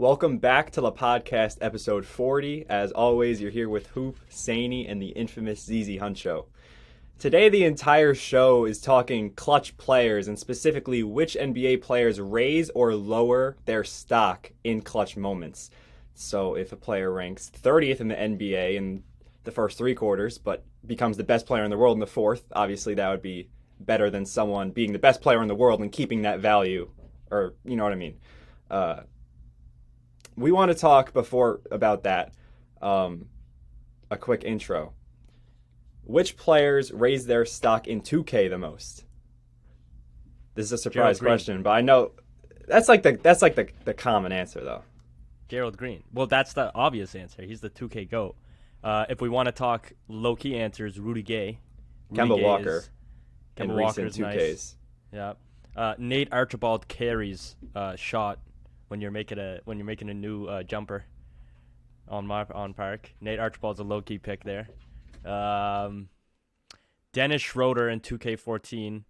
Welcome back to Lepodcast episode 40. As always, you're here with Hoop, Saney, and the infamous ZZ Hunt Show. Today, the entire show is talking clutch players, and specifically which NBA players raise or lower their stock in clutch moments. So if a player ranks 30th in the NBA in the first three quarters, but becomes the best player in the world in the fourth, obviously that would be better than someone being the best player in the world and keeping that value, or you know what I mean. We want to talk about that. A quick intro. Which players raise their stock in 2K the most? This is a surprise question, but I know that's like the common answer though. Gerald Green. Well, that's the obvious answer. He's the 2K GOAT. If we want to talk low-key answers, Rudy Gay. Kemba Walker. Kemba Walker's 2Ks. Nice. Yeah. Nate Archibald carries shot when you're making a new jumper on park. Nate Archibald's a low-key pick there. Dennis Schroeder in 2K14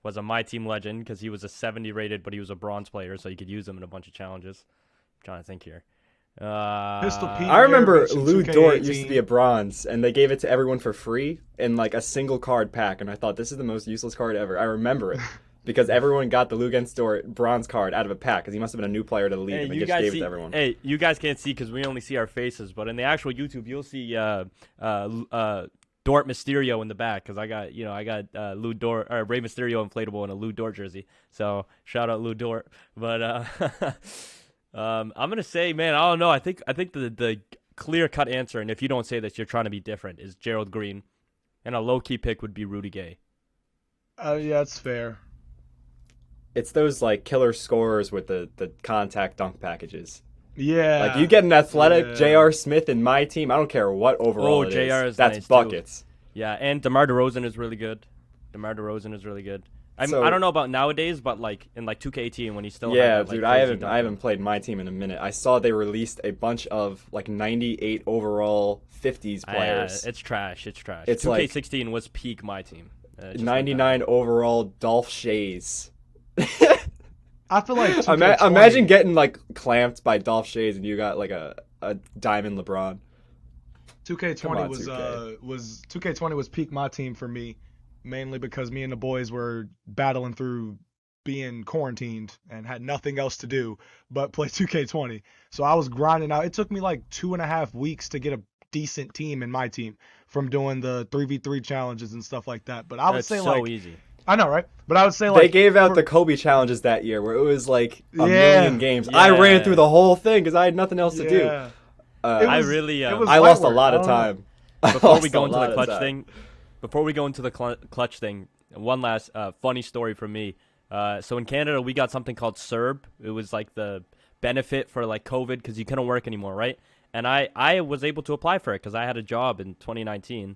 was a My Team legend because he was a 70 rated, but he was a bronze player, so you could use him in a bunch of challenges. I'm trying to think here. I remember Lou Dort used to be a bronze, and they gave it to everyone for free in like a single card pack, and I thought this is the most useless card ever. I remember it because everyone got the Lou Dort bronze card out of a pack because he must have been a new player to the league, and they just gave it to everyone. Hey, you guys can't see because we only see our faces, but in the actual YouTube, you'll see Dort Mysterio in the back because I got Lou Dort or Rey Mysterio inflatable in a Lou Dort jersey. So shout out Lou Dort, but. I'm gonna say, man, I don't know. I think the clear-cut answer, and if you don't say this, you're trying to be different, is Gerald Green, and a low-key pick would be Rudy Gay. Yeah, it's fair. It's those like killer scorers with the contact dunk packages. Yeah, like you get an athletic J.R. Smith in My Team. I don't care what overall it JR is. That's nice buckets. Too. Yeah, and DeMar DeRozan is really good. I don't know about nowadays, but like in like 2K18 when he's still dude, I haven't played My Team in a minute. I saw they released a bunch of like 98 overall 50s players. It's trash. It's 2K16 was peak My Team. 99 overall Dolph Shays. I feel like imagine getting like clamped by Dolph Shays and you got like a diamond LeBron. 2K20 was peak My Team for me. Mainly because me and the boys were battling through being quarantined and had nothing else to do but play 2K20. So I was grinding out. It took me like 2.5 weeks to get a decent team in My Team from doing the 3v3 challenges and stuff like that. But I would say so easy. I know, right? But I would say like they gave out the Kobe challenges that year where it was like a million games. Yeah. I ran through the whole thing because I had nothing else to do. I lost a lot of time. Before we go into the clutch thing. Before we go into the clutch thing, one last funny story from me. So in Canada, we got something called CERB. It was like the benefit for like COVID because you couldn't work anymore, right? And I was able to apply for it because I had a job in 2019.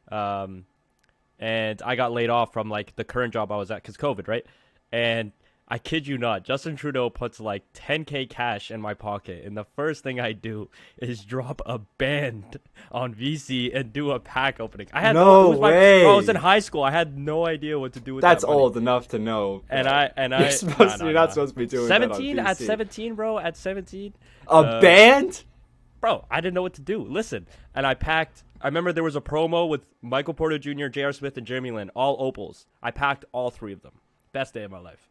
And I got laid off from like the current job I was at because COVID, right? And I kid you not, Justin Trudeau puts like 10K cash in my pocket, and the first thing I do is drop a band on VC and do a pack opening. I was in high school. I had no idea what to do with that. That's old enough to know. You're not supposed to be doing 17 that on VC. At 17, bro. At 17, a band, bro. I didn't know what to do. Listen, and I packed. I remember there was a promo with Michael Porter Jr., J.R. Smith, and Jeremy Lin, all opals. I packed all three of them. Best day of my life.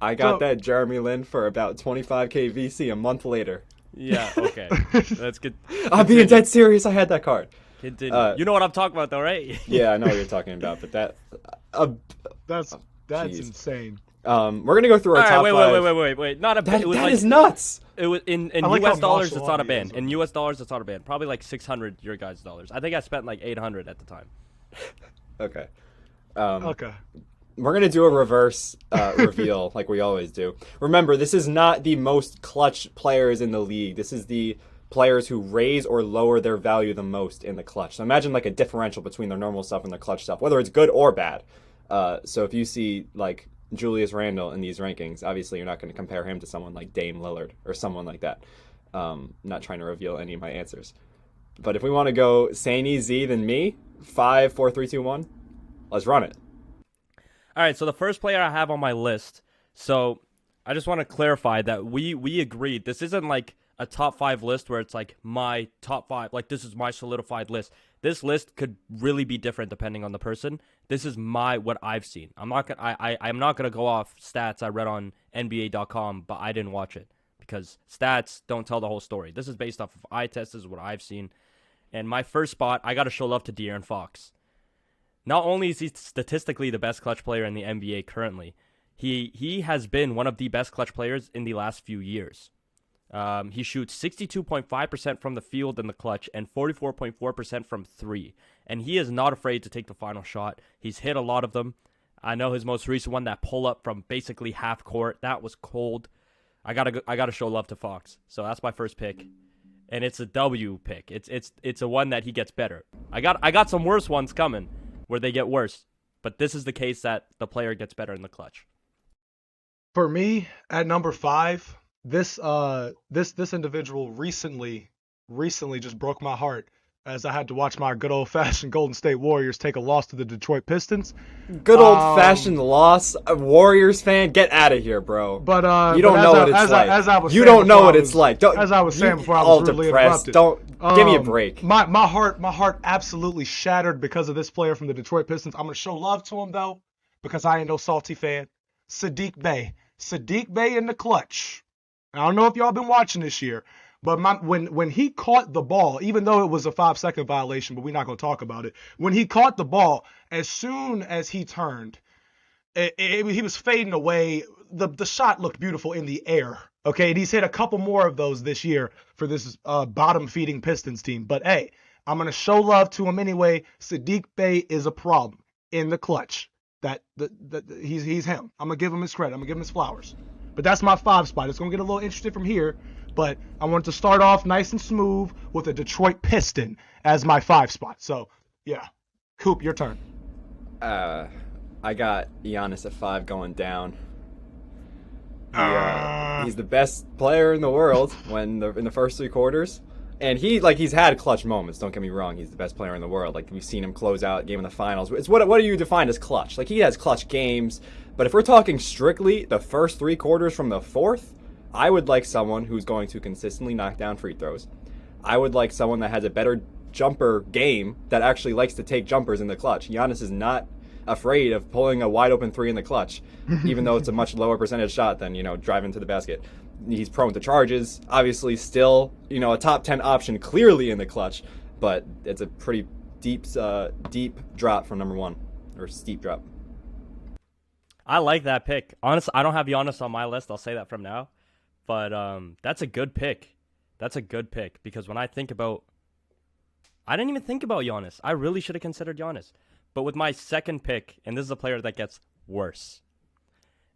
I got that Jeremy Lin for about 25K VC a month later. Yeah, okay. That's good. I'm being dead serious. I had that card. Continue. You know what I'm talking about, though, right? Yeah, I know what you're talking about, but that's insane. We're gonna go through our top five. Wait. Not a band. That is nuts. It was in US dollars. It's not a band. In US dollars, it's not a band. Probably like 600 your guys' dollars. I think I spent like 800 at the time. Okay. Okay. We're going to do a reverse reveal like we always do. Remember, this is not the most clutch players in the league. This is the players who raise or lower their value the most in the clutch. So imagine like a differential between their normal stuff and their clutch stuff, whether it's good or bad. So if you see like Julius Randle in these rankings, obviously you're not going to compare him to someone like Dame Lillard or someone like that. Not trying to reveal any of my answers. But if we want to go Saney, Z, then me, 5, 4, 3, 2, 1, let's run it. All right, so the first player I have on my list, so I just want to clarify that we agreed. This isn't like a top 5 list where it's like my top 5. Like, this is my solidified list. This list could really be different depending on the person. This is what I've seen. I'm not gonna go off stats I read on NBA.com, but I didn't watch it because stats don't tell the whole story. This is based off of eye tests. This is what I've seen. And my first spot, I gotta show love to De'Aaron Fox. Not only is he statistically the best clutch player in the NBA currently, he has been one of the best clutch players in the last few years. He shoots 62.5% from the field in the clutch and 44.4% from 3. And he is not afraid to take the final shot. He's hit a lot of them. I know his most recent one, that pull-up from basically half court, that was cold. I gotta show love to Fox. So that's my first pick. And it's a W pick. It's a one that he gets better. I got some worse ones coming where they get worse. But this is the case that the player gets better in the clutch. For me, at number 5, this individual recently just broke my heart as I had to watch my good old-fashioned Golden State Warriors take a loss to the Detroit Pistons. Good old-fashioned loss. A Warriors fan, get out of here, bro. But you don't know what it's like. You don't know what it's like. As I was saying before, I was rudely interrupted. Give me a break. My heart absolutely shattered because of this player from the Detroit Pistons. I'm gonna show love to him though, because I ain't no salty fan. Sadiq Bey in the clutch. I don't know if y'all been watching this year, but when he caught the ball, even though it was a 5-second violation, but we're not going to talk about it. When he caught the ball, as soon as he turned, he was fading away. The shot looked beautiful in the air. Okay, and he's hit a couple more of those this year for this bottom-feeding Pistons team. But hey, I'm going to show love to him anyway. Sadiq Bey is a problem in the clutch. He's him. I'm going to give him his credit. I'm going to give him his flowers. But that's my 5 spot. It's going to get a little interesting from here. But I wanted to start off nice and smooth with a Detroit Piston as my 5 spot. So, yeah. Coop, your turn. I got Giannis at 5 going down. He's the best player in the world in the first 3 quarters. And he's had clutch moments, don't get me wrong. He's the best player in the world. Like, we've seen him close out a game in the finals. It's what do you define as clutch? Like, he has clutch games. But if we're talking strictly the first 3 quarters from the fourth, I would like someone who's going to consistently knock down free throws. I would like someone that has a better jumper game that actually likes to take jumpers in the clutch. Giannis is not afraid of pulling a wide open 3 in the clutch, even though it's a much lower percentage shot than, driving to the basket. He's prone to charges, obviously still, a top 10 option clearly in the clutch, but it's a pretty deep drop from number 1, or steep drop. I like that pick. Honestly, I don't have Giannis on my list. I'll say that from now. But that's a good pick. That's a good pick because when I think about... I didn't even think about Giannis. I really should have considered Giannis. But with my second pick, and this is a player that gets worse,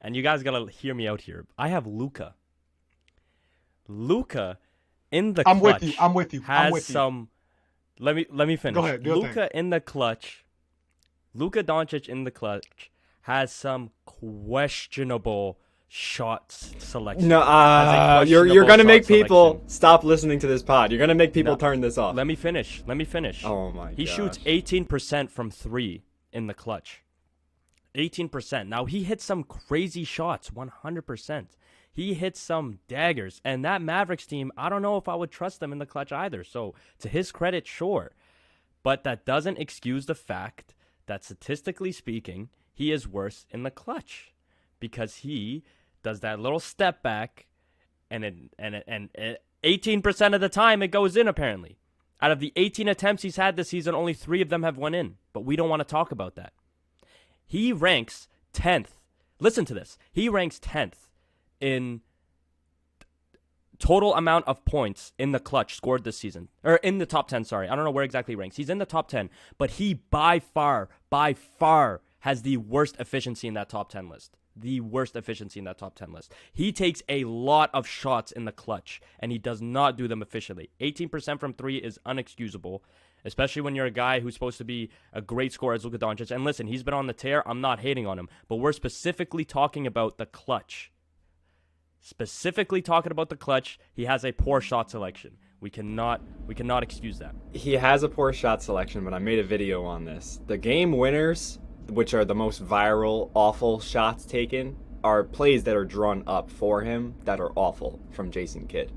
and you guys got to hear me out here. I have Luka. Luka in the clutch. I'm with you. Let me finish. Go ahead. Luka in the clutch. Luka Doncic in the clutch has some questionable shot selection. No, you're gonna make people stop listening to this pod. You're gonna make people turn this off. Let me finish. Oh my god. He shoots 18% from 3 in the clutch. 18%. Now he hits some crazy shots, 100%. He hits some daggers, and that Mavericks team, I don't know if I would trust them in the clutch either. So to his credit, sure, but that doesn't excuse the fact that statistically speaking, he is worse in the clutch because he does that little step back, and 18% of the time it goes in. Apparently, out of the 18 attempts he's had this season, only 3 of them have went in. But we don't want to talk about that. He ranks 10th. Listen to this. He ranks 10th in total amount of points in the clutch scored this season, or in the top 10. Sorry, I don't know where exactly he ranks. He's in the top 10, but he by far has the worst efficiency in that top 10 list. The worst efficiency in that top 10 list. He takes a lot of shots in the clutch, and he does not do them efficiently. 18% from 3 is unexcusable, especially when you're a guy who's supposed to be a great scorer as Luka Doncic. And listen, he's been on the tear. I'm not hating on him, but we're specifically talking about the clutch. He has a poor shot selection. We cannot excuse that. He has a poor shot selection, but I made a video on this. The game winners, which are the most viral, awful shots taken are plays that are drawn up for him that are awful from Jason Kidd.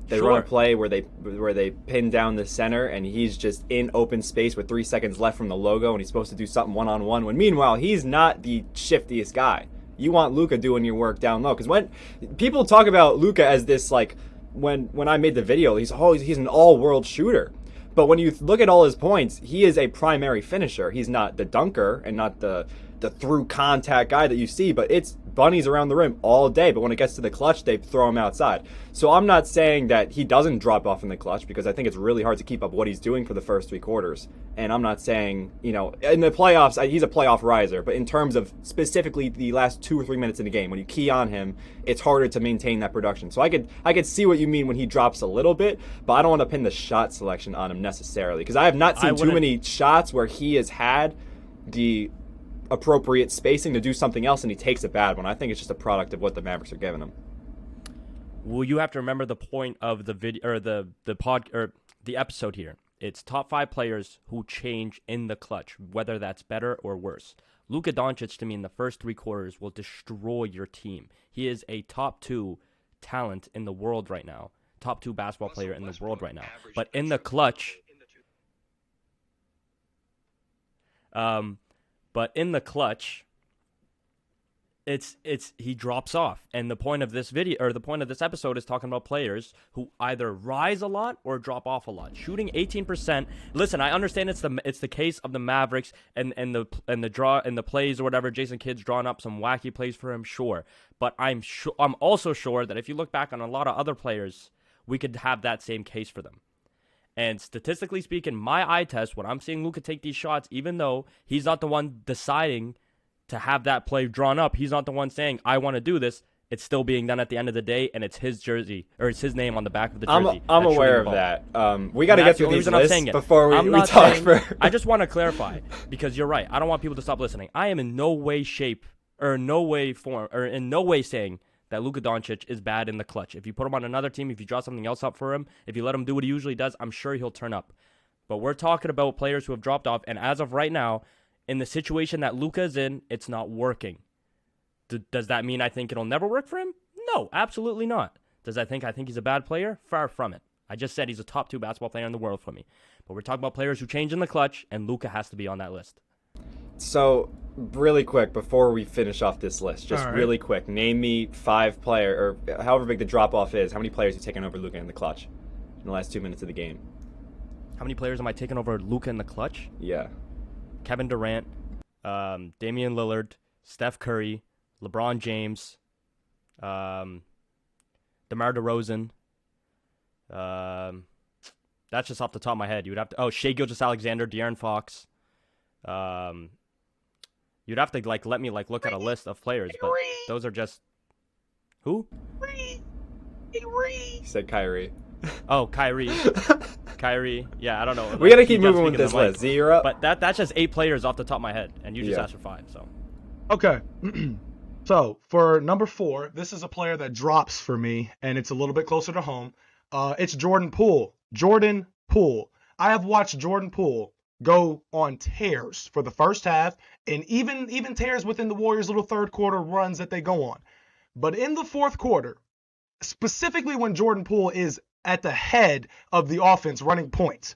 They Sure. run a play where they pin down the center and he's just in open space with 3 seconds left from the logo and he's supposed to do something one-on-one when meanwhile he's not the shiftiest guy. You want Luka doing your work down low because when people talk about Luka as this like when I made the video he's an all-world shooter. But when you look at all his points, he is a primary finisher. He's not the dunker and not the through contact guy that you see, but it's bunnies around the rim all day. But when it gets to the clutch, they throw him outside. So I'm not saying that he doesn't drop off in the clutch because I think it's really hard to keep up what he's doing for the first 3 quarters. And I'm not saying, in the playoffs, he's a playoff riser. But in terms of specifically the last 2 or 3 minutes in the game, when you key on him, it's harder to maintain that production. So I could see what you mean when he drops a little bit, but I don't want to pin the shot selection on him necessarily because I have not seen too many shots where he has had the appropriate spacing to do something else and he takes a bad one. I think it's just a product of what the Mavericks are giving him. Well, you have to remember the point of the video or the episode here. It's top 5 players who change in the clutch, whether that's better or worse. Luka Doncic, to me, in the first 3 quarters, will destroy your team. He is a top 2 talent in the world right now, top 2 basketball player in the world right now. But in the clutch, it's he drops off. And the point of this video or the point of this episode is talking about players who either rise a lot or drop off a lot. Shooting 18%. Listen, I understand it's the case of the Mavericks and the plays or whatever. Jason Kidd's drawn up some wacky plays for him, sure. But I'm also sure that if you look back on a lot of other players, we could have that same case for them. And statistically speaking, my eye test, when I'm seeing Luka take these shots, even though he's not the one deciding to have that play drawn up, he's not the one saying, I want to do this, it's still being done at the end of the day, and it's his jersey, or it's his name on the back of the jersey. I'm aware of that. We got to get through these lists before we talk. I just want to clarify, because you're right. I don't want people to stop listening. I am in no way, shape, or in no way saying that Luka Doncic is bad in the clutch. If you put him on another team, if you draw something else up for him, if you let him do what he usually does, I'm sure he'll turn up. But we're talking about players who have dropped off, and as of right now, in the situation that Luka's in, it's not working. Does that mean I think it'll never work for him? No, absolutely not. Does I think he's a bad player? Far from it. I just said he's a top 2 basketball player in the world for me. But we're talking about players who change in the clutch, and Luka has to be on that list. So, really quick, before we finish off this list, just really quick, name me 5 player, or however big the drop-off is, how many players you've taken over Luka in the clutch in the last 2 minutes of the game? How many players am I taking over Luka in the clutch? Yeah. Kevin Durant, Damian Lillard, Steph Curry, LeBron James, DeMar DeRozan. That's just off the top of my head. You would have to. Shai Gilgeous-Alexander, De'Aaron Fox. You'd have to let me look at a list of players, but those are just who? He said Kyrie. Oh, Kyrie. Kyrie. Yeah, I don't know. We gotta keep moving with this list. Z, you're up. But that's just 8 players off the top of my head, and you just asked for 5. So. Okay. So for number 4, this is a player that drops for me, and it's a little bit closer to home. It's Jordan Poole. Jordan Poole. I have watched Jordan Poole go on tears for the first half, and even tears within the Warriors' little third quarter runs that they go on. But in the fourth quarter, specifically when Jordan Poole is at the head of the offense running points,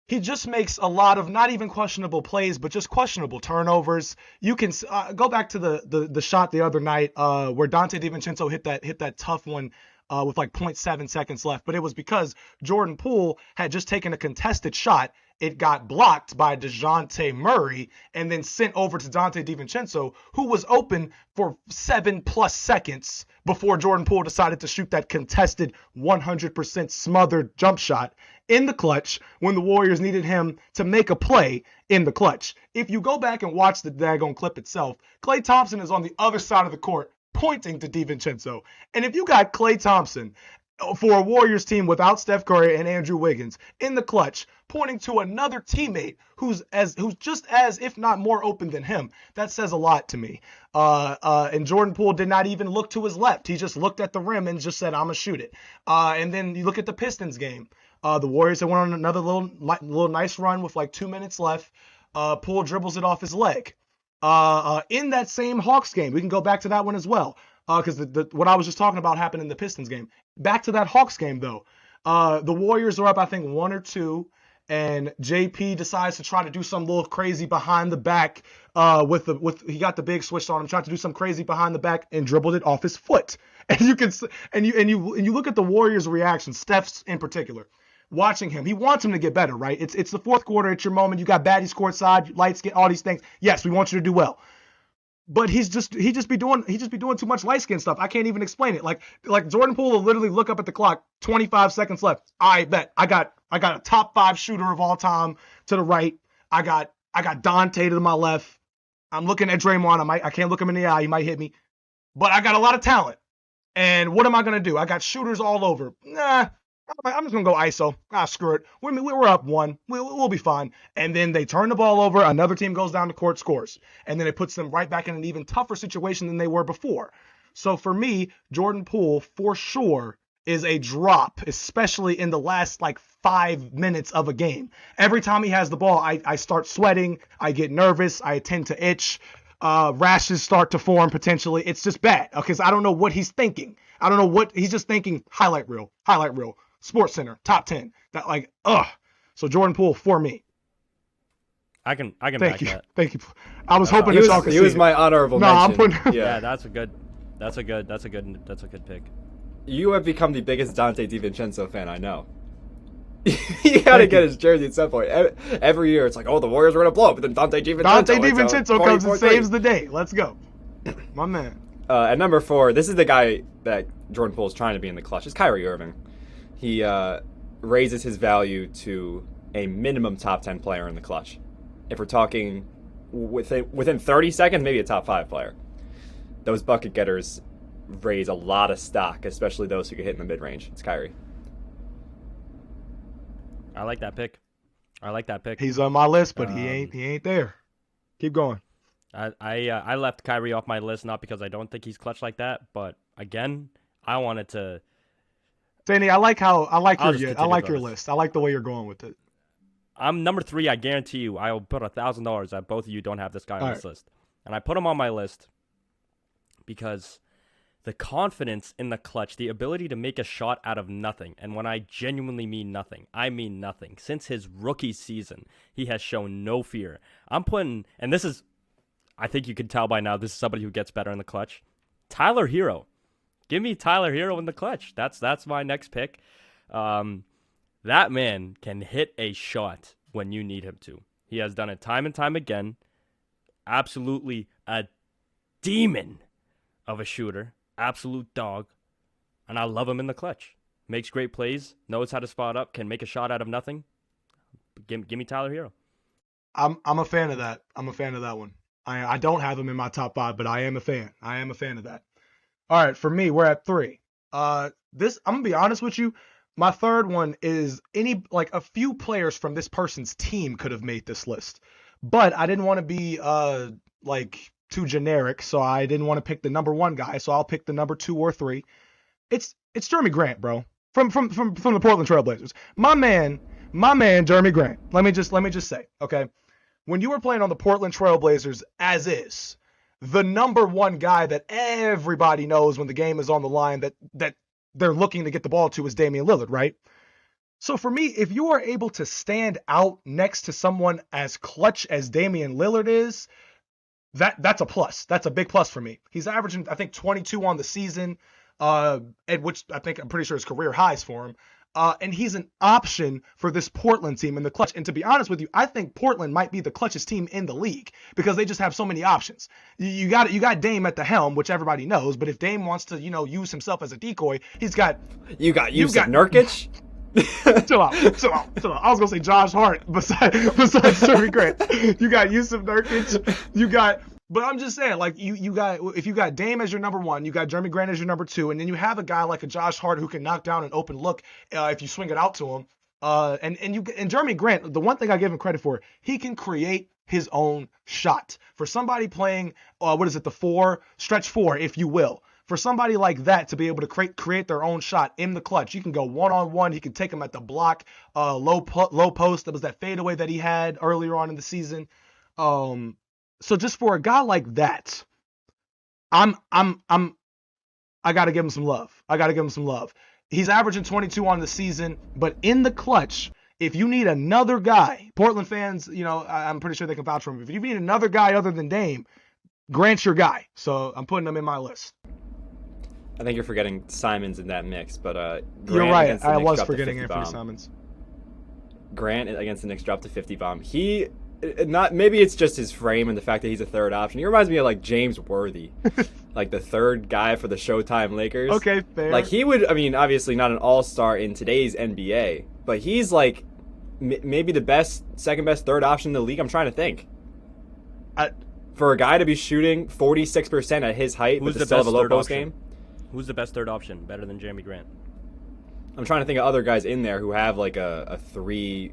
he just makes a lot of not even questionable plays, but just questionable turnovers. You can go back to the shot the other night where Dante DiVincenzo hit that tough one with 0.7 seconds left, but it was because Jordan Poole had just taken a contested shot. It got blocked by DeJounte Murray and then sent over to Dante DiVincenzo, who was open for 7+ seconds before Jordan Poole decided to shoot that contested 100% smothered jump shot in the clutch when the Warriors needed him to make a play in the clutch. If you go back and watch the daggone clip itself, Klay Thompson is on the other side of the court pointing to DiVincenzo. And if you got Klay Thompson for a Warriors team without Steph Curry and Andrew Wiggins in the clutch, pointing to another teammate who's just as, if not more open than him, that says a lot to me. And Jordan Poole did not even look to his left. He just looked at the rim and just said, I'm going to shoot it. And then you look at the Pistons game. The Warriors had went on another little nice run with 2 minutes left. Poole dribbles it off his leg. In that same Hawks game, we can go back to that one as well. Because what I was just talking about happened in the Pistons game. Back to that Hawks game though. The Warriors are up, I think 1 or 2, and JP decides to try to do some little crazy behind the back. He got the big switched on him, tried to do some crazy behind the back and dribbled it off his foot. And you look at the Warriors' reaction, Steph's in particular. Watching him, he wants him to get better, right? It's the fourth quarter, it's your moment. You got baddies courtside, lights, get all these things. Yes, we want you to do well. But he just be doing too much light skin stuff. I can't even explain it. Like Jordan Poole will literally look up at the clock, 25 seconds left. I bet I got a top 5 shooter of all time to the right. I got Dante to my left. I'm looking at Draymond. I can't look him in the eye. He might hit me. But I got a lot of talent. And what am I gonna do? I got shooters all over. Nah. I'm just going to go ISO. Screw it. We're up 1. We'll be fine. And then they turn the ball over. Another team goes down the court, scores. And then it puts them right back in an even tougher situation than they were before. So for me, Jordan Poole, for sure, is a drop, especially in the last 5 minutes of a game. Every time he has the ball, I start sweating. I get nervous. I tend to itch. Rashes start to form potentially. It's just bad because I don't know what he's thinking. I don't know what he's just thinking. Highlight reel. Sports Center, top 10. So Jordan Poole for me. I can back that. Thank you. I was hoping that y'all could see. He was my honorable mention. I'm putting. Yeah, that's a good pick. You have become the biggest Dante DiVincenzo fan I know. You gotta get his jersey at some point. Every year it's like, the Warriors are gonna blow up, but then Dante DiVincenzo comes and saves the day. Let's go, my man. At number 4, this is the guy that Jordan Poole is trying to be in the clutch. It's Kyrie Irving. He raises his value to a minimum top 10 player in the clutch. If we're talking within 30 seconds, maybe a top 5 player. Those bucket getters raise a lot of stock, especially those who get hit in the mid-range. It's Kyrie. I like that pick. He's on my list, but he ain't there. Keep going. I left Kyrie off my list not because I don't think he's clutch like that, but again, I wanted to. Danny, I like your list. I like the way you're going with it. I'm number 3. I guarantee you, I'll put $1,000 that both of you don't have this guy on this list, and I put him on my list because the confidence in the clutch, the ability to make a shot out of nothing, and when I genuinely mean nothing, I mean nothing. Since his rookie season, he has shown no fear. And this is, I think you can tell by now, this is somebody who gets better in the clutch. Tyler Hero. Give me Tyler Hero in the clutch. That's my next pick. That man can hit a shot when you need him to. He has done it time and time again. Absolutely a demon of a shooter. Absolute dog. And I love him in the clutch. Makes great plays. Knows how to spot up. Can make a shot out of nothing. Give me Tyler Hero. I'm a fan of that. I'm a fan of that one. I don't have him in my top 5, but I am a fan. I am a fan of that. All right, for me, we're at 3. I'm gonna be honest with you. My third one is a few players from this person's team could have made this list, but I didn't want to be too generic, so I didn't want to pick the number 1 guy. So I'll pick the number 2 or 3. It's Jeremy Grant, bro, from the Portland Trailblazers. My man, Jeremy Grant. Let me just say, okay, when you were playing on the Portland Trailblazers as is, the number 1 guy that everybody knows when the game is on the line that they're looking to get the ball to is Damian Lillard, right? So for me, if you are able to stand out next to someone as clutch as Damian Lillard is, that's a plus. That's a big plus for me. He's averaging, I think, 22 on the season, at which I'm pretty sure is career highs for him. And he's an option for this Portland team in the clutch. And to be honest with you, I think Portland might be the clutchest team in the league because they just have so many options. You got Dame at the helm, which everybody knows. But if Dame wants to, use himself as a decoy, he's got Nurkic. Chill out. I was gonna say Josh Hart besides Jeremy Grant. You got Yusuf Nurkic. But I'm just saying, if you got Dame as your number 1, you got Jeremy Grant as your number 2, and then you have a guy like a Josh Hart who can knock down an open look if you swing it out to him. And Jeremy Grant, the one thing I give him credit for, he can create his own shot. For somebody playing, the stretch 4, if you will. For somebody like that to be able to create their own shot in the clutch, you can go one-on-one. He can take him at the block, low post. That was that fadeaway that he had earlier on in the season. So just for a guy like that, I got to give him some love. He's averaging 22 on the season, but in the clutch, if you need another guy, Portland fans, I'm pretty sure they can vouch for him. If you need another guy other than Dame, Grant's your guy. So I'm putting him in my list. I think you're forgetting Simons in that mix, but Grant you're right. against the I Knicks was dropped a forgetting 50 Anthony bomb. Simons. Grant against the Knicks dropped a 50 bomb. Maybe it's just his frame and the fact that he's a third option. He reminds me of like James Worthy, like the third guy for the Showtime Lakers. Okay, fair. Like he would, obviously not an all-star in today's NBA, but he's like maybe the second best third option in the league. I'm trying to think. For a guy to be shooting 46% at his height, but to still have a low post game. Who's the best third option, better than Jeremy Grant? I'm trying to think of other guys in there who have like a three.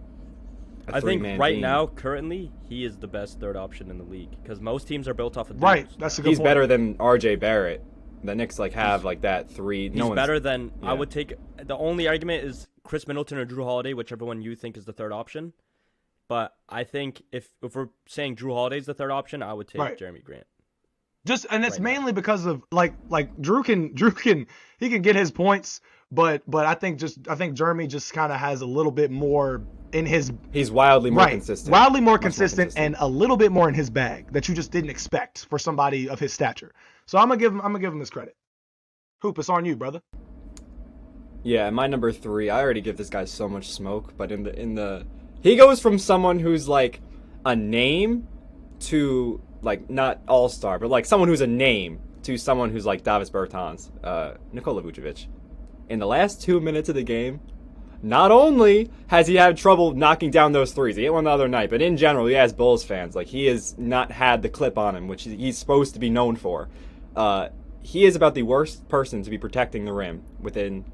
I think right now, currently, he is the best third option in the league because most teams are built off of duos. Right, that's a good He's point. better than R.J. Barrett. The Knicks have like that three. He's better than yeah. I would take. The only argument is Chris Middleton or Drew Holiday, whichever one you think is the third option. But I think if we're saying Drew Holiday's the third option, I would take Jeremy Grant. And it's mainly because of like Drew can get his points, but I think Jeremy just kind of has a little bit more in his. He's wildly more consistent. Wildly more consistent and a little bit more in his bag that you just didn't expect for somebody of his stature. So I'm gonna give him his credit. Hoop, it's on you, brother. Yeah, my number 3. I already give this guy so much smoke, but he goes from someone who's like a name to like not all-star, but like someone who's a name to someone who's like Davis Bertans, Nikola Vucevic. In the last 2 minutes of the game, not only has he had trouble knocking down those threes, he hit one the other night, but in general, he has Bulls fans. Like, he has not had the clip on him, which he's supposed to be known for. He is about the worst person to be protecting the rim within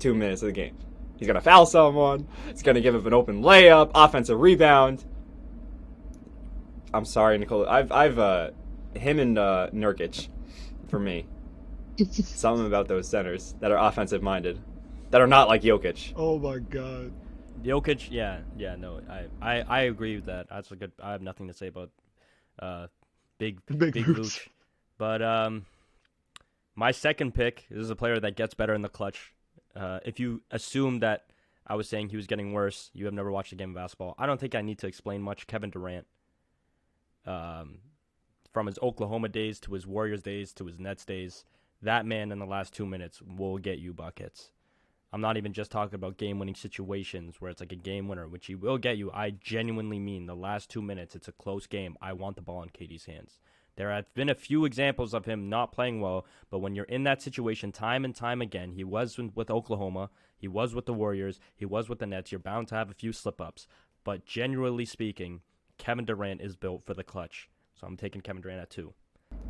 2 minutes of the game. He's going to foul someone. He's going to give up an open layup, offensive rebound. I'm sorry, Nikola. I've him and Nurkic for me. Something about those centers that are offensive minded, that are not like Jokic. Oh my God. Jokic, no, I agree with that. That's a good. I have nothing to say about big Vooch. But my second pick is a player that gets better in the clutch. If you assume that I was saying he was getting worse, you have never watched a game of basketball. I don't think I need to explain much. Kevin Durant. From his Oklahoma days to his Warriors days to his Nets days, that man in the last 2 minutes will get you buckets. I'm not even just talking about game-winning situations where it's like a game winner, which he will get you. I genuinely mean the last 2 minutes, it's a close game. I want the ball in KD's hands. There have been a few examples of him not playing well, but when you're in that situation time and time again, he was with Oklahoma, he was with the Warriors, he was with the Nets, you're bound to have a few slip-ups. But generally speaking, Kevin Durant is built for the clutch. So I'm taking Kevin Durant at 2.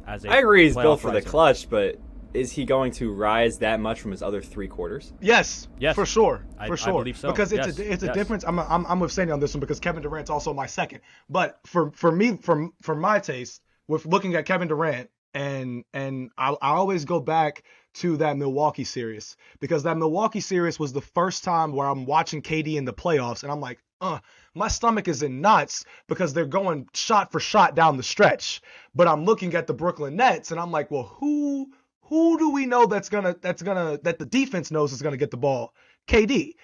I agree he's built for the clutch, but is he going to rise that much from his other 3 quarters? Yes, for sure. I believe so. Because it's a difference. I'm with Sandy on this one because Kevin Durant's also my second. But for me, for my taste, with looking at Kevin Durant, and I always go back to that Milwaukee series because that Milwaukee series was the first time where I'm watching KD in the playoffs, and I'm like, my stomach is in knots because they're going shot for shot down the stretch. But I'm looking at the Brooklyn Nets, and I'm like, well, who do we know that the defense knows is gonna get the ball? KD.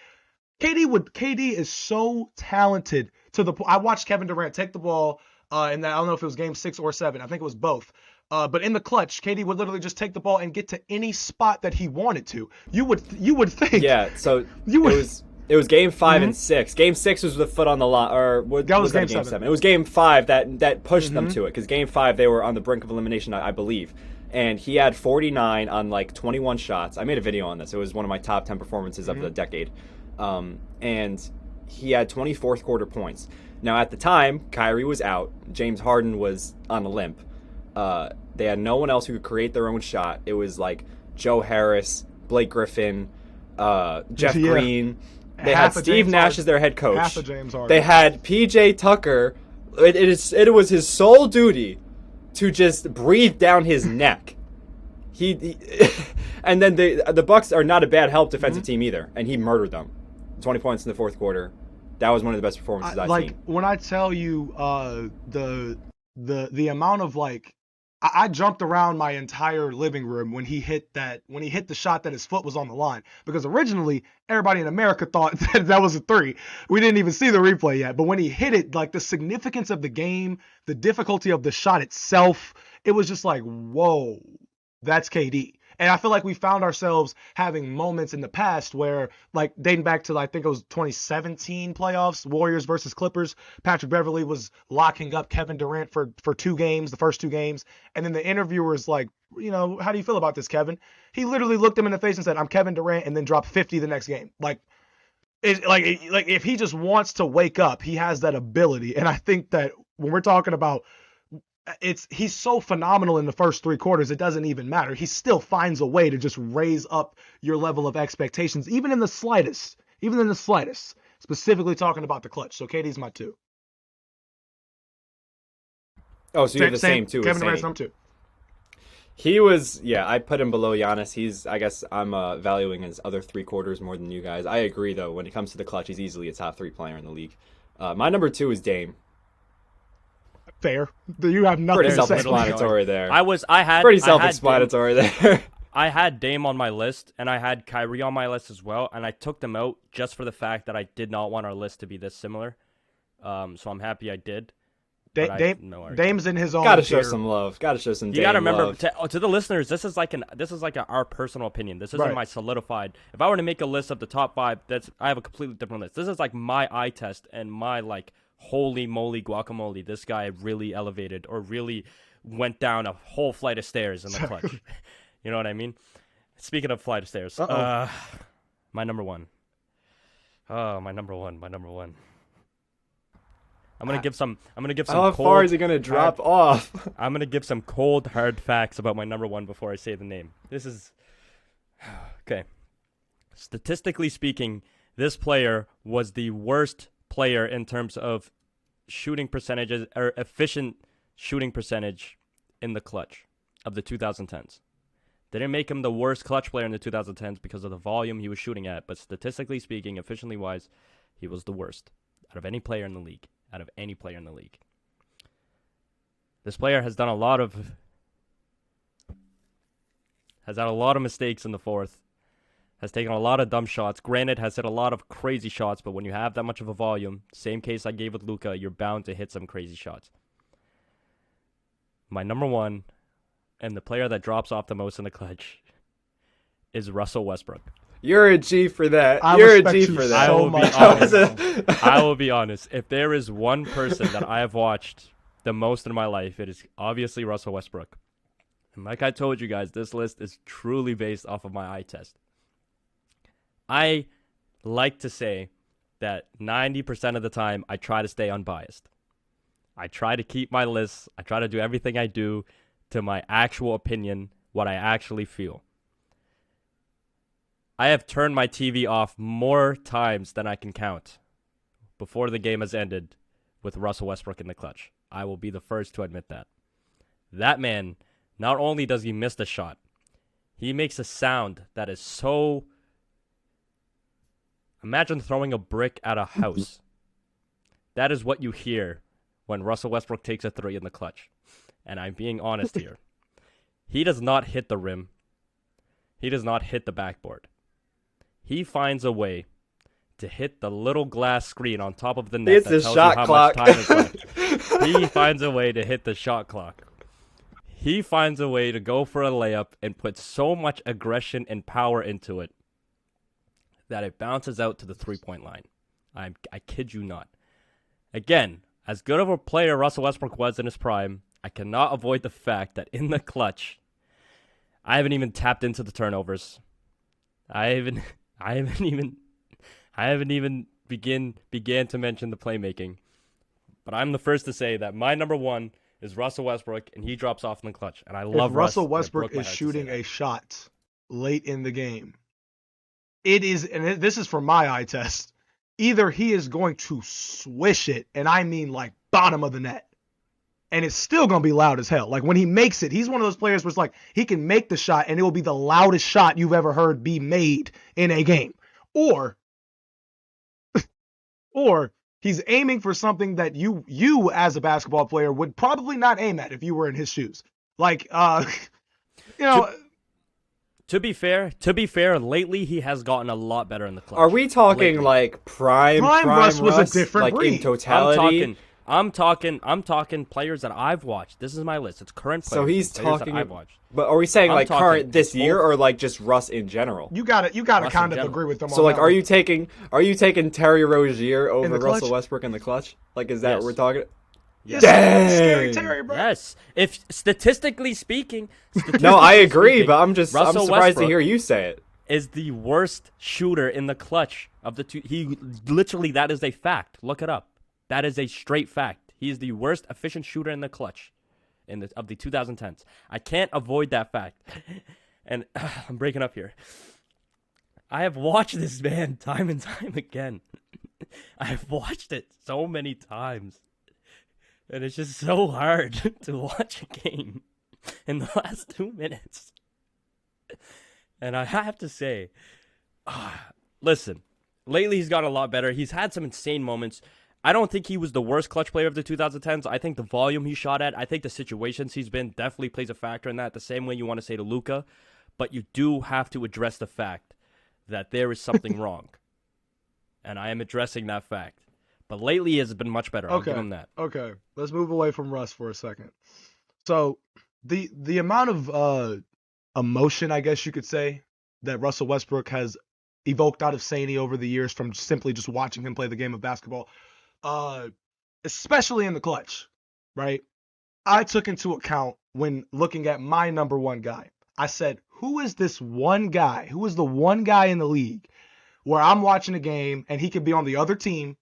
KD is so talented to the point. I watched Kevin Durant take the ball, and I don't know if it was game 6 or 7. I think it was both. But in the clutch, KD would literally just take the ball and get to any spot that he wanted to. You would think. Yeah. So it was game 5 and 6. Game 6 was the foot on the line, or that was game 7. It was game 5 that pushed them to it because game 5 they were on the brink of elimination, I believe. And he had 49 on like 21 shots. I made a video on this. It was one of my top 10 performances of the decade. And he had 20 fourth quarter points. Now at the time, Kyrie was out. James Harden was on a limp. They had no one else who could create their own shot. It was like Joe Harris, Blake Griffin, Jeff Green. They had Steve Nash as their head coach. Half of James Harden. They had PJ Tucker. It was his sole duty to just breathe down his neck. He and then the Bucks are not a bad help defensive team either, and he murdered them. 20 points in the fourth quarter. That was one of the best performances I've seen. When I tell you the amount of like I jumped around my entire living room when he hit the shot that his foot was on the line, because originally everybody in America thought that was a three. We didn't even see the replay yet, but when he hit it, like the significance of the game, the difficulty of the shot itself, it was just like, whoa, that's KD. And I feel like we found ourselves having moments in the past where, like, dating back to, I think it was 2017 playoffs, Warriors versus Clippers, Patrick Beverley was locking up Kevin Durant for 2 games, the first 2 games. And then the interviewer's like, how do you feel about this, Kevin? He literally looked him in the face and said, I'm Kevin Durant, and then dropped 50 the next game. Like if he just wants to wake up, he has that ability. And I think that when we're talking about he's so phenomenal in the first 3 quarters, it doesn't even matter. He still finds a way to just raise up your level of expectations, even in the slightest, specifically talking about the clutch. So KD's my 2. Oh, so you have the same 2 Kevin Durant's number 2. He was, I put him below Giannis. I guess I'm valuing his other 3 quarters more than you guys. I agree, though. When it comes to the clutch, he's easily a top 3 player in the league. My number 2 is Dame. Fair. You have nothing pretty to say. Self-explanatory there. Pretty self-explanatory there. I had Dame on my list, and I had Kyrie on my list as well, and I took them out just for the fact that I did not want our list to be this similar. So I'm happy I did. Dame's in his own. Gotta show some love. Gotta show some. You gotta remember love. To the listeners, this is like our personal opinion. This isn't my solidified. If I were to make a list of the top 5, I have a completely different list. This is like my eye test and my like. Holy moly guacamole, this guy really elevated or really went down a whole flight of stairs in the clutch. You know what I mean? Speaking of flight of stairs, my number 1. Oh, my number one. I'm gonna give some. How far is he gonna drop off? I'm gonna give some cold, hard facts about my number 1 before I say the name. This is okay. Statistically speaking, this player was the worst player in terms of shooting percentages or efficient shooting percentage in the clutch of the 2010s. Didn't make him the worst clutch player in the 2010s because of the volume he was shooting at, but statistically speaking, efficiently wise, he was the worst out of any player in the league. This player has done a lot of mistakes in the fourth. Has taken a lot of dumb shots. Granted, has hit a lot of crazy shots, but when you have that much of a volume, same case I gave with Luka, you're bound to hit some crazy shots. My number 1, and the player that drops off the most in the clutch, is Russell Westbrook. You're a G for that. I will be honest. If there is one person that I have watched the most in my life, it is obviously Russell Westbrook. And like I told you guys, this list is truly based off of my eye test. I like to say that 90% of the time I try to stay unbiased. I try to keep my lists. I try to do everything I do to my actual opinion, what I actually feel. I have turned my TV off more times than I can count before the game has ended with Russell Westbrook in the clutch. I will be the first to admit that. That man, not only does he miss the shot, he makes a sound that is so... Imagine throwing a brick at a house. That is what you hear when Russell Westbrook takes a 3 in the clutch. And I'm being honest here. He does not hit the rim. He does not hit the backboard. He finds a way to hit the little glass screen on top of the net that tells you how much time is left. He finds a way to hit the shot clock. He finds a way to go for a layup and put so much aggression and power into it that it bounces out to the 3-point line. I kid you not. Again, as good of a player Russell Westbrook was in his prime, I cannot avoid the fact that in the clutch, I haven't even tapped into the turnovers. I haven't even began to mention the playmaking. But I'm the first to say that my number 1 is Russell Westbrook, and he drops off in the clutch. And I love Russell Westbrook is shooting a shot late in the game. It is, and this is for my eye test, either he is going to swish it, and I mean like bottom of the net, and it's still going to be loud as hell. Like when he makes it, he's one of those players where it's like he can make the shot, and it will be the loudest shot you've ever heard be made in a game. Or He's aiming for something that you as a basketball player would probably not aim at if you were in his shoes. Like, you know. To be fair, lately he has gotten a lot better in the clutch. Are we talking lately. like prime Russ was a different like breed. in totality? I'm talking players that I've watched. This is my list. It's current players. So he's players talking. that I've watched. But are we saying I'm like talking current this year old- or like just Russ in general? You gotta Russ kind in of general. agree with them. So on like, that are one. you taking Terry Rozier In over the clutch? Russell Westbrook in the clutch? Like, is that Yes. what we're talking? Yes, Dang. Scary Terry, bro. Yes, if statistically speaking. No, I agree, but I'm Russell surprised Westbrook to hear you say it. is the worst shooter in the clutch of the two. He literally, that is a fact. Look it up. That is a straight fact. He is the worst efficient shooter in the clutch of the 2010s. I can't avoid that fact. And I'm breaking up here. I have watched this man time and time again. I have watched it so many times. And it's just so hard to watch a game in the last 2 minutes. And I have to say, listen, lately he's gotten a lot better. He's had some insane moments. I don't think he was the worst clutch player of the 2010s. I think the volume he shot at, I think the situations he's been definitely plays a factor in that, the same way you want to say to Luka. But you do have to address the fact that there is something wrong. And I am addressing that fact. But lately he has been much better. I'll give him that. Okay, let's move away from Russ for a second. So the amount of emotion, I guess you could say, that Russell Westbrook has evoked out of Saney over the years from simply just watching him play the game of basketball, especially in the clutch, right? I took into account when looking at my number one guy. I said, who is this one guy? Who is the one guy in the league where I'm watching a game and he could be on the other team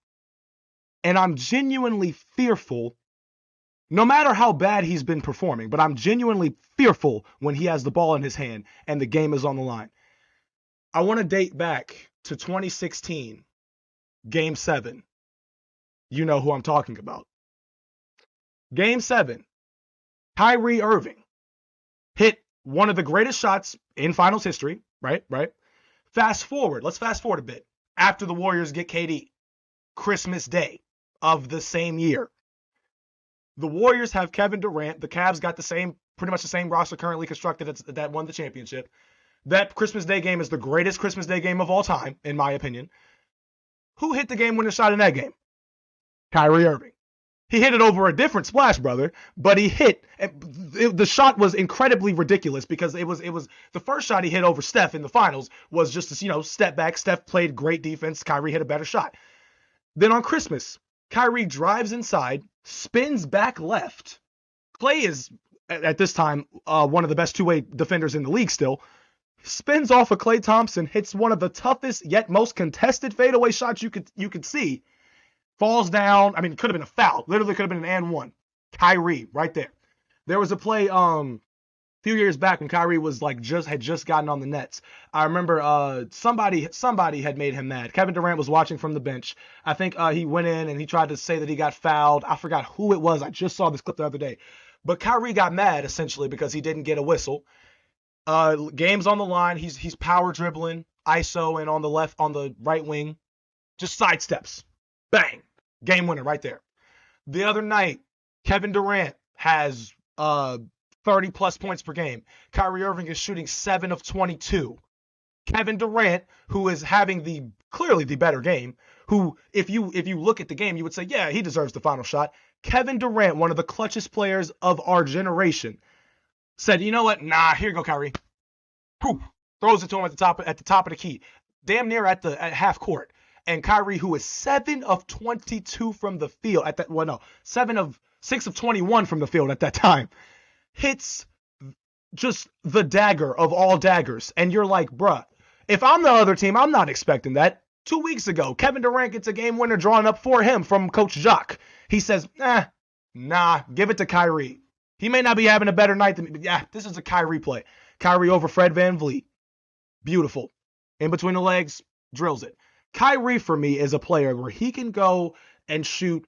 and I'm genuinely fearful, no matter how bad he's been performing, but I'm genuinely fearful when he has the ball in his hand and the game is on the line. I want to date back to 2016, Game 7. You know who I'm talking about. Game 7, Kyrie Irving hit one of the greatest shots in finals history, right? Let's fast forward a bit. After the Warriors get KD, Christmas Day of the same year. The Warriors have Kevin Durant. The Cavs got pretty much the same roster currently constructed that won the championship. That Christmas Day game is the greatest Christmas Day game of all time, in my opinion. Who hit the game-winning shot in that game? Kyrie Irving. He hit it over a different splash, brother, but he hit. The shot was incredibly ridiculous because it was the first shot he hit over Steph in the finals was just a step back. Steph played great defense. Kyrie hit a better shot. Then on Christmas, Kyrie drives inside, spins back left. Klay is, at this time, one of the best two-way defenders in the league still. Spins off of Klay Thompson, hits one of the toughest yet most contested fadeaway shots you could see. Falls down. I mean, it could have been a foul. Literally could have been an and one. Kyrie, right there. There was a play a few years back when Kyrie was had just gotten on the Nets. I remember somebody had made him mad. Kevin Durant was watching from the bench. I think he went in and he tried to say that he got fouled. I forgot who it was. I just saw this clip the other day. But Kyrie got mad essentially because he didn't get a whistle. Game's on the line. He's power dribbling, ISO, and on the right wing, just sidesteps. Bang. Game winner right there. The other night, Kevin Durant has 30-plus points per game. Kyrie Irving is shooting 7 of 22. Kevin Durant, who is having clearly the better game, who, if you look at the game, you would say, yeah, he deserves the final shot. Kevin Durant, one of the clutchest players of our generation, said, you know what? Nah, here you go, Kyrie. Whew. Throws it to him at the top of the key. Damn near at half court. And Kyrie, who is 7 of 22 from the field 6 of 21 from the field at that time, hits just the dagger of all daggers. And you're like, bruh, if I'm the other team, I'm not expecting that. 2 weeks ago, Kevin Durant gets a game winner drawn up for him from Coach Jacques. He says, nah, give it to Kyrie. He may not be having a better night than me, but this is a Kyrie play. Kyrie over Fred VanVleet. Beautiful. In between the legs, drills it. Kyrie, for me, is a player where he can go and shoot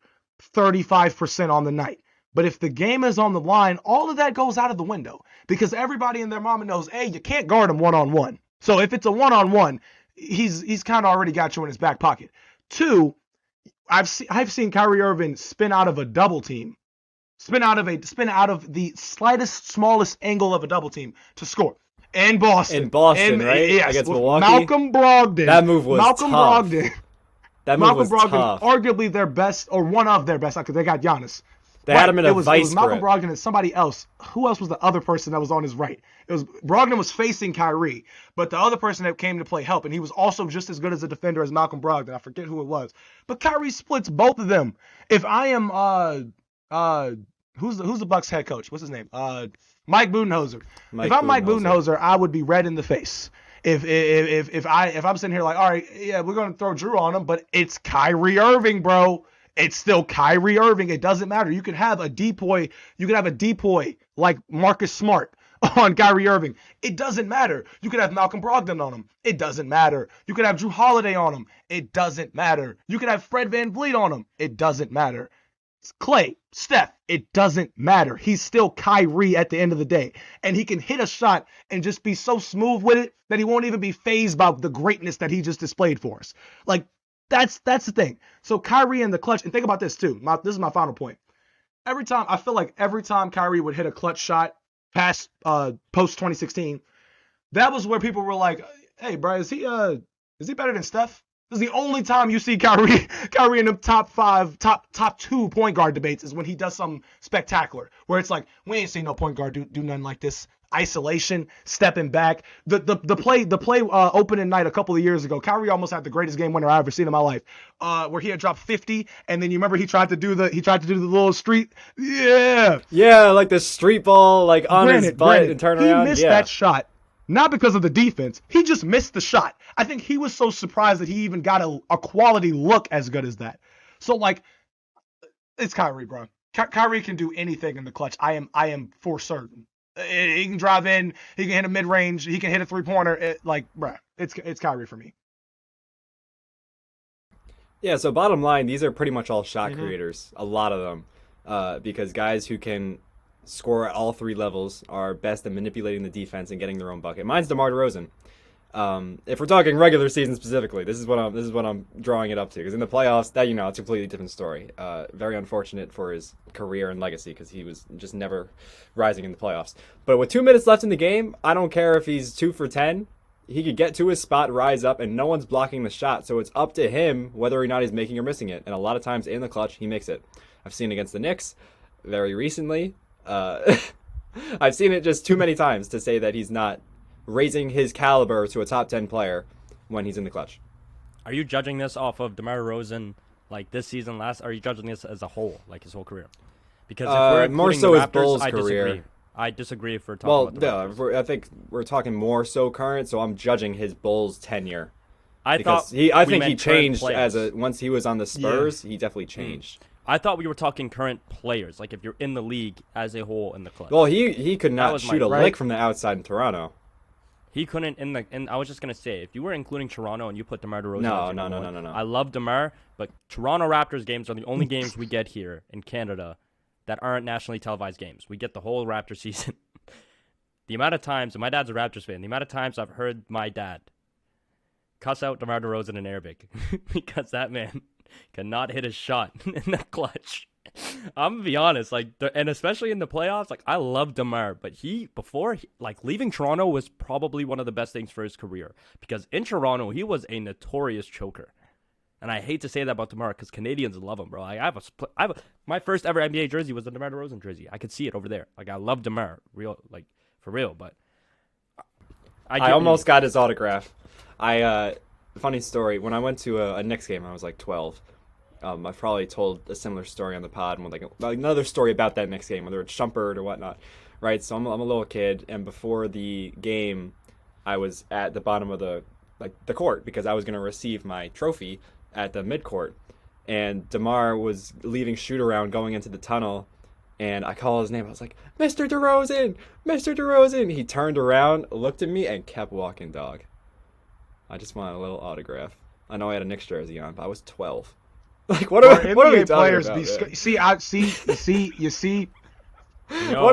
35% on the night. But if the game is on the line, all of that goes out of the window. Because everybody and their mama knows, A, you can't guard him one-on-one. So if it's a one-on-one, he's kind of already got you in his back pocket. 2, I've seen Kyrie Irving spin out of a double team, spin out of the slightest, smallest angle of a double team to score. In Boston, right? Yes, Against with Milwaukee. Malcolm Brogdon. That move was Malcolm tough. Brogdon. That move was Brogdon, tough. arguably their best, or one of their best, because they got Giannis. They had him in a vice vice It was Malcolm grip. Brogdon and somebody else. Who else was the other person that was on his right? It was Brogdon was facing Kyrie, but the other person that came to play help, and he was also just as good as a defender as Malcolm Brogdon. I forget who it was, but Kyrie splits both of them. If I am who's the Bucks head coach? What's his name? Mike Budenholzer. If I'm Mike Budenholzer, I would be red in the face. If I'm sitting here like, all right, yeah, we're gonna throw Drew on him, but it's Kyrie Irving, bro. It's still Kyrie Irving. It doesn't matter. You can have a depoy. You can have a depoy like Marcus Smart on Kyrie Irving. It doesn't matter. You could have Malcolm Brogdon on him. It doesn't matter. You could have Drew Holiday on him. It doesn't matter. You could have Fred VanVleet on him. It doesn't matter. Clay, Steph, it doesn't matter. He's still Kyrie at the end of the day. And he can hit a shot and just be so smooth with it that he won't even be fazed by the greatness that he just displayed for us. Like, that's the thing. So Kyrie in the clutch, and think about this too. This is my final point. Every time Kyrie would hit a clutch shot past post 2016, that was where people were like, "Hey, bro, is he better than Steph?" This is the only time you see Kyrie in the top 2 point guard debates is when he does something spectacular, where it's like, we ain't seen no point guard do nothing like this. Isolation, stepping back. The play opening night a couple of years ago, Kyrie almost had the greatest game winner I've ever seen in my life. Where he had dropped 50, and then you remember he tried to do the little street, like the street ball, like on his butt and turn around. He missed that shot. Not because of the defense. He just missed the shot. I think he was so surprised that he even got a quality look as good as that. So, like, it's Kyrie, bro. Kyrie can do anything in the clutch. I am for certain. He can drive in. He can hit a mid-range. He can hit a three-pointer. It's Kyrie for me. Yeah, so bottom line, these are pretty much all shot creators. A lot of them. Because guys who can score at all 3 levels are best at manipulating the defense and getting their own bucket. Mine's DeMar DeRozan. If we're talking regular season specifically, this is what I'm drawing it up to. Because in the playoffs, that it's a completely different story. Very unfortunate for his career and legacy because he was just never rising in the playoffs. But with 2 minutes left in the game, I don't care if he's 2 for 10. He could get to his spot, rise up, and no one's blocking the shot. So it's up to him whether or not he's making or missing it. And a lot of times in the clutch, he makes it. I've seen it against the Knicks very recently. I've seen it just too many times to say that he's not raising his caliber to a top 10 player when he's in the clutch. Are you judging this off of DeMar DeRozan like this season last? Or are you judging this as a whole, like his whole career? Because if we're more so the his Raptors, Bulls I career. disagree. I disagree if we're talking about the Raptors. I think we're talking more so current, so I'm judging his Bulls tenure. I think he changed once he was on the Spurs. Yeah. He definitely changed. I thought we were talking current players, like if you're in the league as a whole in the clutch. Well, he could not shoot a lick from the outside in Toronto. He couldn't I was just gonna say, if you were including Toronto and you put DeMar DeRozan, no. I love DeMar, but Toronto Raptors games are the only games we get here in Canada that aren't nationally televised games. We get the whole Raptor season. The amount of times, and my dad's a Raptors fan, the amount of times I've heard my dad cuss out DeMar DeRozan in Arabic because that man cannot hit a shot in the clutch. I'm gonna be honest, and especially in the playoffs, I love DeMar, but leaving Toronto was probably one of the best things for his career because in Toronto he was a notorious choker, and I hate to say that about DeMar because Canadians love him, bro. My first ever NBA jersey was a DeMar DeRozan jersey. I could see it over there. I love DeMar, for real. But I almost got his autograph. Funny story. When I went to a Knicks game, I was 12. I've probably told a similar story on the pod, and another story about that Knicks game, whether it's Shumpert or whatnot, right? So I'm a little kid, and before the game, I was at the bottom of the court because I was going to receive my trophy at the midcourt, and DeMar was leaving shoot around going into the tunnel, and I called his name. I was like, Mr. DeRozan! Mr. DeRozan! He turned around, looked at me, and kept walking, dog. I just wanted a little autograph. I know I had a Knicks jersey on, but I was 12. What are we talking about? You see? What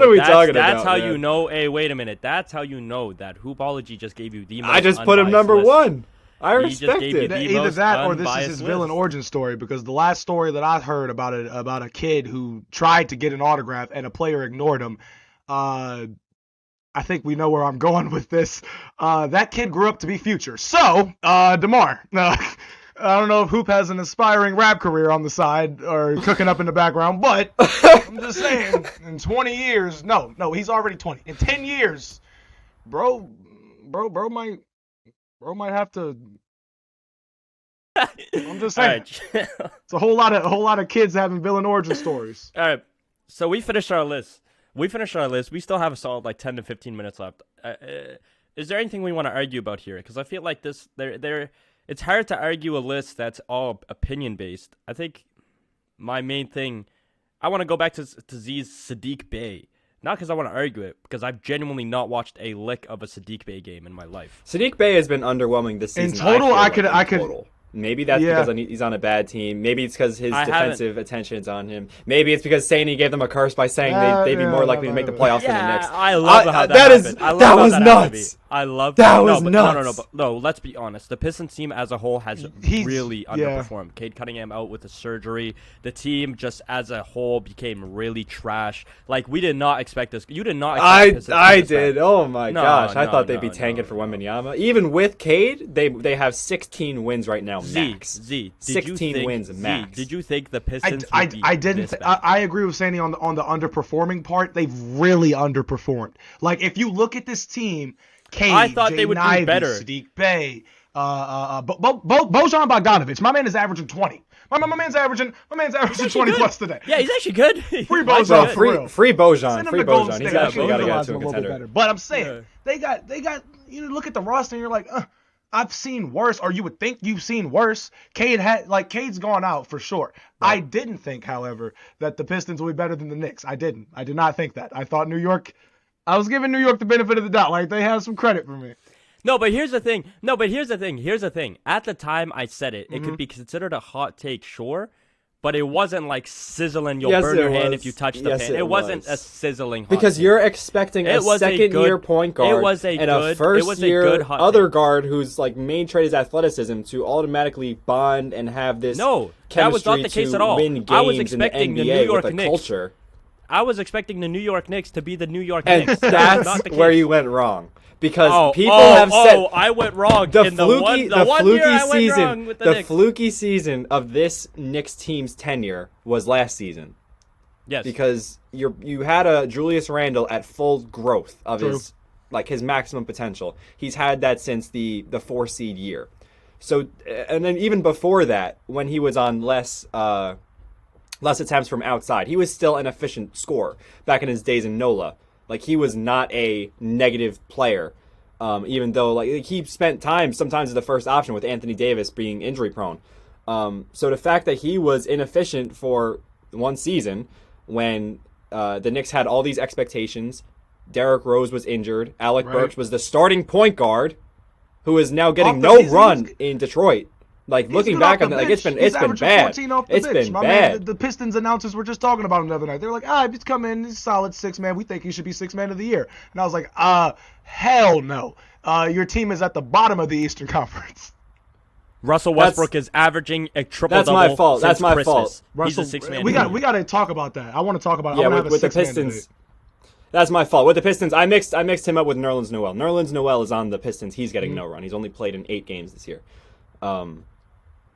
are we talking about? That's how you know. Hey, wait a minute. That's how you know that Hoopology just gave you the most I just put him number list. 1. I respect gave you it. the Either most that or this is unbiased his villain list. origin story, because the last story that I heard about a kid who tried to get an autograph and a player ignored him. I think we know where I'm going with this. That kid grew up to be Future. So, DeMar. I don't know if Hoop has an aspiring rap career on the side or cooking up in the background, but I'm just saying, in 20 years, no, he's already 20. In 10 years, bro might have to. I'm just saying. All right. It's a whole lot of kids having villain origin stories. All right. So we finished our list. We still have a solid like 10 to 15 minutes left. Is there anything we want to argue about here? Because I feel like it's hard to argue a list that's all opinion based. I think my main thing, I want to go back to Z's Sadiq Bey. Not because I want to argue it, because I've genuinely not watched a lick of a Sadiq Bey game in my life. Sadiq Bey has been underwhelming this season. In total, I could. Total. Maybe that's because he's on a bad team. Maybe it's because his defensive attention's on him. Maybe it's because Saney gave them a curse by saying they'd be more likely to make the playoffs than the Knicks. I love how that happened. That was nuts. I love that. Was nuts. No, let's be honest. The Pistons team as a whole has really underperformed. Cade Cunningham out with the surgery. The team just as a whole became really trash. Like, we did not expect this. You did not expect I did. Oh my gosh. I thought they'd be tanking for Wembanyama. Even with Cade, they have 16 wins right now. Max. 16 wins max. Did you think the Pistons I didn't. I agree with Sandy on the underperforming part. They've really underperformed. Like, if you look at this team, Cade, I thought they would be better. Sadiq Bey, Bojan Bogdanovic. My man is averaging 20. My man's averaging 20 plus today. Yeah, he's actually good. Free Bojan, free Bojan. He's actually got to get to a contender. Better. But I'm saying they got. You look at the roster and you're like, I've seen worse, or you would think you've seen worse. Cade's gone out for sure. Right. I didn't think, however, that the Pistons would be better than the Knicks. I did not think that. I thought New York. I was giving New York the benefit of the doubt. Like, they have some credit for me. No, but here's the thing. Here's the thing. At the time I said it, it could be considered a hot take, sure, but it wasn't like sizzling. You'll burn your hand if you touch the pan. It wasn't a sizzling hot because take. You're expecting a second-year point guard and a first-year other guard who's like main trait is athleticism to automatically bond and have this that was not the case at all. I was expecting the New York Knicks. Culture. I was expecting the New York Knicks to be the New York Knicks. And that's where you went wrong. Because people have said I went wrong. The fluky season of this Knicks team's tenure was last season. Yes. Because you had a Julius Randle at full growth of his maximum potential. He's had that since the 4 seed year. So, and then even before that, when he was on less attempts from outside, he was still an efficient scorer back in his days in NOLA. Like, he was not a negative player, even though he spent time sometimes as the first option with Anthony Davis being injury prone. So the fact that he was inefficient for one season when the Knicks had all these expectations, Derrick Rose was injured, Alec Burks was the starting point guard, who is now getting no run in Detroit. Like, looking back on it, it's been bad. It's been bad. The Pistons announcers were just talking about him the other night. They were like, he's come in, he's a solid 6-man. We think he should be 6-man of the year. And I was like, hell no. Your team is at the bottom of the Eastern Conference. Russell Westbrook is averaging a triple-double. That's my fault. He's a 6-man. We got to talk about that. I want to talk about. Yeah, with the Pistons. That's my fault. With the Pistons, I mixed him up with Nerlens Noel. Nerlens Noel is on the Pistons. He's getting no run. He's only played in 8 games this year.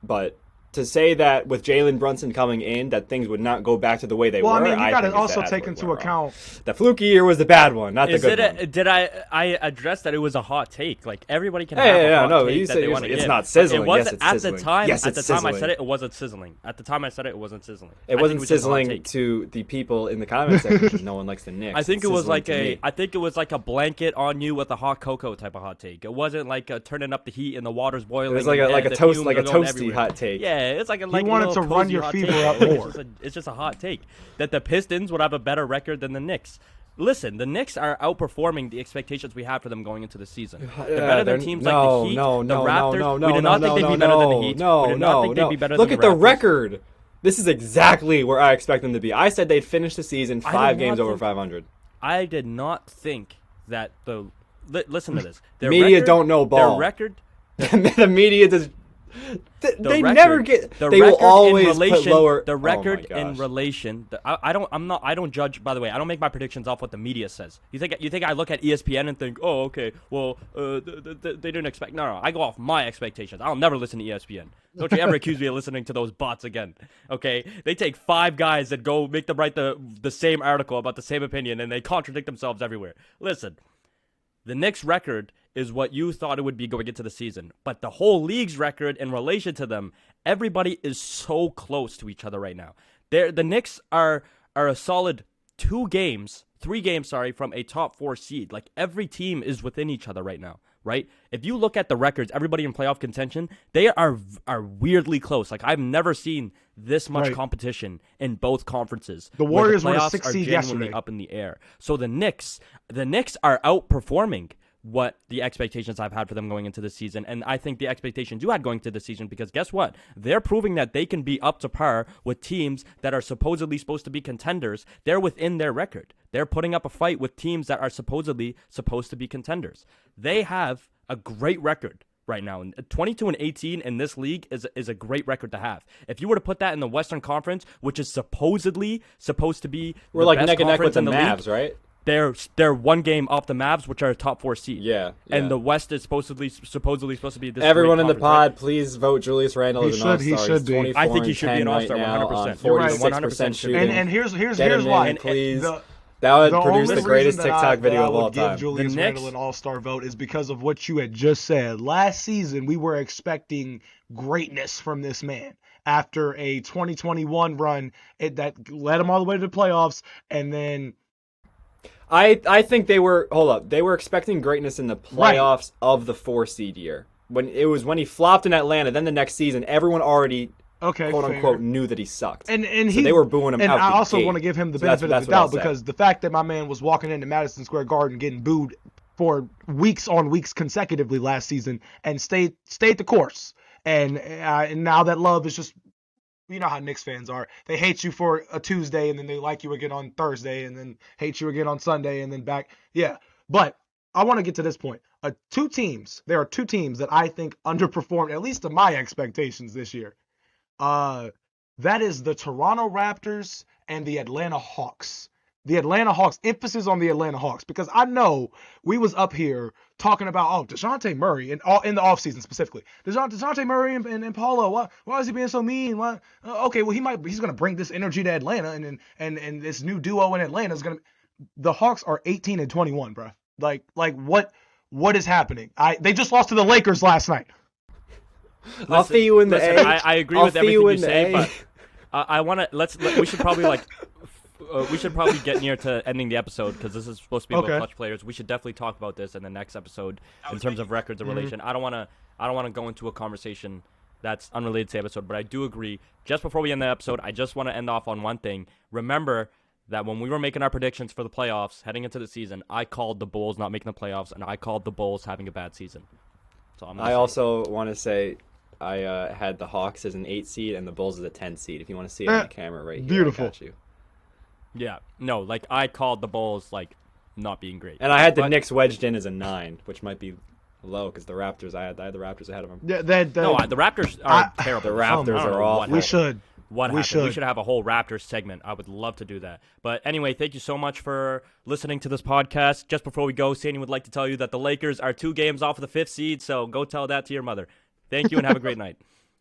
But to say that with Jalen Brunson coming in, that things would not go back to the way they were. Well, I mean, you got to also take into account the fluky year was the bad one, not the good one. Did I address that it was a hot take? Like, everybody can have a hot take that they want to give. It's not sizzling. It wasn't yes, it's sizzling. At the time I said it wasn't sizzling. At the time I said it wasn't sizzling. It wasn't sizzling to the people in the comment section. No one likes the Knicks. I think it was like a blanket on you with a hot cocoa type of hot take. It wasn't like turning up the heat and the water's boiling. It was like a toasty hot take. Yeah, it's like a to run your fever up more. It's just a hot take that the Pistons would have a better record than the Knicks. Listen, the Knicks are outperforming the expectations we had for them going into the season. They're better than teams like the Heat, the Raptors. We did not think they'd be better than the Heat. We did not think they'd be better than the Raptors. Look at the record. This is exactly where I expect them to be. I said they'd finish the season 5 games over 500. I did not think that the... Listen to this. Media don't know ball. Their record... The media does. They record, never get. The They will record always in relation, put lower. The record Oh my in gosh. relation. I don't judge. By the way, I don't make my predictions off what the media says. You think I look at ESPN and think, oh, okay, well, they didn't expect. No, I go off my expectations. I'll never listen to ESPN. Don't you ever accuse me of listening to those bots again. Okay, they take 5 guys that go make them write the same article about the same opinion, and they contradict themselves everywhere. Listen, the Knicks' record is what you thought it would be going into the season. But the whole league's record in relation to them, everybody is so close to each other right now. The Knicks are a solid 3 games, from a top 4 seed. Like, every team is within each other right now, right? If you look at the records, everybody in playoff contention, they are weirdly close. Like, I've never seen this much competition in both conferences. The Warriors where were the a playoffs 6 are seed genuinely yesterday. up in the air. So the Knicks are outperforming what the expectations I've had for them going into the season, and I think the expectations you had going into the season, because guess what? They're proving that they can be up to par with teams that are supposedly supposed to be contenders. They're within their record. They're putting up a fight with teams that are supposedly supposed to be contenders. They have a great record right now. And 22-18 in this league is a great record to have. If you were to put that in the Western Conference, which is supposedly supposed to be We're the like best neck and neck with conference the in the Mavs, league, right? they're 1 game off the Mavs, which are a top 4 seed. Yeah. And the West is supposedly supposed to be this. Everyone in the conference, pod, please vote Julius Randle as an all-star. He should be. 24 I think he should be an and 10 all-star, right now 100%. on You're right, 46% 100% shooting. And here's Get him why. in, please. The That would the produce only the greatest reason that TikTok video I of all would give time. Julius The Randle Knicks- an all-star vote is because of what you had just said. Last season, we were expecting greatness from this man after a 2021 run that led him all the way to the playoffs, and then I think they were expecting greatness in the playoffs of the 4 seed year. When he flopped in Atlanta, then the next season, everyone already quote unquote knew that he sucked. And so they were booing him and out. I the also gate. want to give him the So benefit that's of the what I'll doubt say. because the fact that my man was walking into Madison Square Garden getting booed for weeks on weeks consecutively last season and stayed the course. And now that love is just, you know how Knicks fans are. They hate you for a Tuesday and then they like you again on Thursday and then hate you again on Sunday and then back. Yeah. But I want to get to this point. There are 2 teams that I think underperformed, at least to my expectations this year. That is the Toronto Raptors and the Atlanta Hawks. The Atlanta Hawks, emphasis on the Atlanta Hawks, because I know we was up here talking about, DeJounte Murray in the offseason specifically. DeJounte Murray and Paulo, why is he being so mean? Why? Okay, well, he's going to bring this energy to Atlanta, and this new duo in Atlanta is going to. The Hawks are 18-21, bro. Like what is happening? They just lost to the Lakers last night. I'll see you in the A. I agree with everything you say, but I want to we should probably get near to ending the episode because this is supposed to be about clutch players. We should definitely talk about this in the next episode in terms of records and relation. I don't want to go into a conversation that's unrelated to the episode, but I do agree. Just before we end the episode, I just want to end off on one thing. Remember that when we were making our predictions for the playoffs heading into the season, I called the Bulls not making the playoffs, and I called the Bulls having a bad season. So I also want to say I had the Hawks as an 8 seed and the Bulls as a 10 seed. If you want to see it on the camera right here, beautiful. I got you. Yeah, no, like I called the Bulls not being great, and I had the Knicks wedged in as a 9, which might be low because the Raptors. I had the Raptors ahead of them. Yeah, the Raptors are terrible. The Raptors are awful. We should. What happened? We should have a whole Raptors segment. I would love to do that. But anyway, thank you so much for listening to this podcast. Just before we go, Sandy would like to tell you that the Lakers are 2 games off of the 5th seed, so go tell that to your mother. Thank you and have a great night.